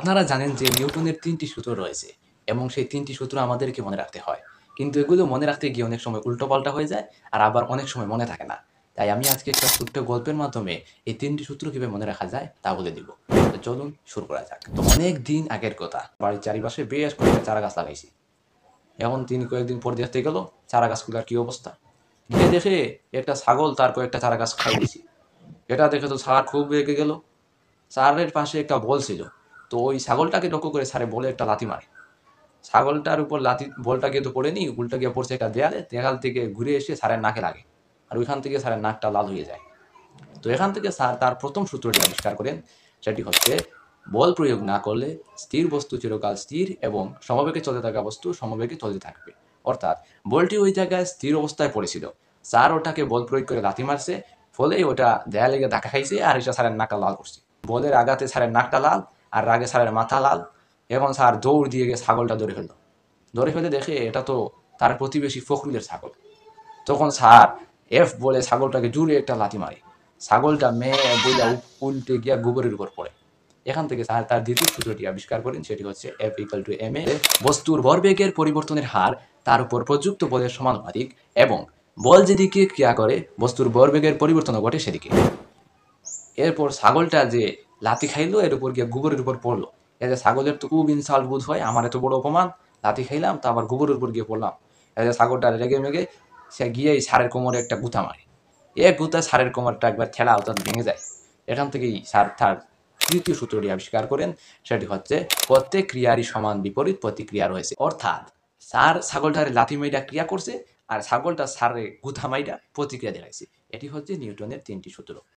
আপনারা জানেন যে নিউটনের ৩টি সূত্র রয়েছে এবং সেই ৩টি সূত্র আমাদেরকে মনে রাখতে হয়। কিন্তু এগুলো মনে রাখতে গিয়ে অনেক সময় উল্টোপাল্টা হয়ে যায় আর আবার অনেক সময় মনে থাকে না। তাই আমি আজকে একটা ছোট্ট গল্পের মাধ্যমে এই ৩টি সূত্র কিভাবে মনে রাখা যায় তা বলে দিব। তো চলুন শুরু করা যাক। তো অনেক দিন আগের কথা, বাড়ির চারিপাশে বেশ কয়েকটা চারা গাছ লাগাইছি। এখন তিনি কয়েকদিন পর দেখতে গেল চারা গাছগুলোর কি অবস্থা। গিয়ে দেখে একটা ছাগল তার কয়েকটা চারা গাছ খাই দিয়েছে। এটা দেখে তো স্যার খুব রেগে গেল। স্যারের পাশে একটা বল ছিল, তো ওই ছাগলটাকে লক্ষ্য করে স্যারে বলে একটা লাথি মারে। ছাগলটার উপর লাথি বলটা গিয়ে তো পড়েনি, উল্টা গিয়ে পড়ছে একটা দেয়ালে। দেয়াল থেকে ঘুরে এসে স্যারের নাকে লাগে আর ওইখান থেকে স্যারের নাকটা লাল হয়ে যায়। তো এখান থেকে স্যার তার প্রথম সূত্রটি আবিষ্কার করেন, সেটি হচ্ছে বল প্রয়োগ না করলে স্থির বস্তু চিরকাল স্থির এবং সমবেগে চলতে থাকা বস্তু সমবেগে চলতে থাকবে। অর্থাৎ বলটি ওই জায়গায় স্থির অবস্থায় পড়েছিল, স্যার ওটাকে বল প্রয়োগ করে লাথি মারছে, ফলে ওটা দেয়ালে গিয়ে ধাক্কা খাইছে আর এটা স্যারের নাকটা লাল করছে। বলের আঘাতে স্যারের নাকটা লাল আর রাগে স্যারের মাথা লাল। এবং স্যার দৌড় দিয়ে গিয়ে ছাগলটা ধরে ফেলল। ধরে ফেলে দেখে এটা তো তার প্রতিবেশী ফখরুলের ছাগল। তখন স্যার এফ বলে ছাগলটাকে জুড়ে একটা লাথি মারে। ছাগলটা মেয়ে বইলা উল্টে গিয়া গোবরের উপর পড়ে। এখান থেকে স্যার তার দ্বিতীয় সূত্রটি আবিষ্কার করেন, সেটি হচ্ছে F equal to M A. বস্তুর ভরবেগের পরিবর্তনের হার তার উপর প্রযুক্ত বলের সমানুপাতিক এবং বল যেদিকে ক্রিয়া করে বস্তুর ভরবেগের পরিবর্তন ঘটে সেদিকে। এরপর ছাগলটা যে লাথি খাইলো এর উপর গিয়ে গোবরের উপর পড়লো। এতে ছাগলের তো খুব ইনসাল্ট বোধ হয়, আমার এত বড় অপমান, লাথি খাইলাম তা আবার গোবরের উপর গিয়ে পড়লাম। এতে ছাগলটা রেগে মেগে সে গিয়েই সারের কোমরে একটা গুঁতা মারে। এক গুঁতা সারের কোমরটা একবার ঠেলা অর্থাৎ ভেঙে যায়। এখান থেকেই সার তার তৃতীয় সূত্রটি আবিষ্কার করেন, সেটি হচ্ছে প্রত্যেক ক্রিয়ারই সমান বিপরীত প্রতিক্রিয়া রয়েছে। অর্থাৎ সার ছাগলটারে লাথি মাইরা ক্রিয়া করছে আর ছাগলটা সারে গুঁতা মাইরা প্রতিক্রিয়া দেখাইছে। এটি হচ্ছে নিউটনের ৩টি সূত্র।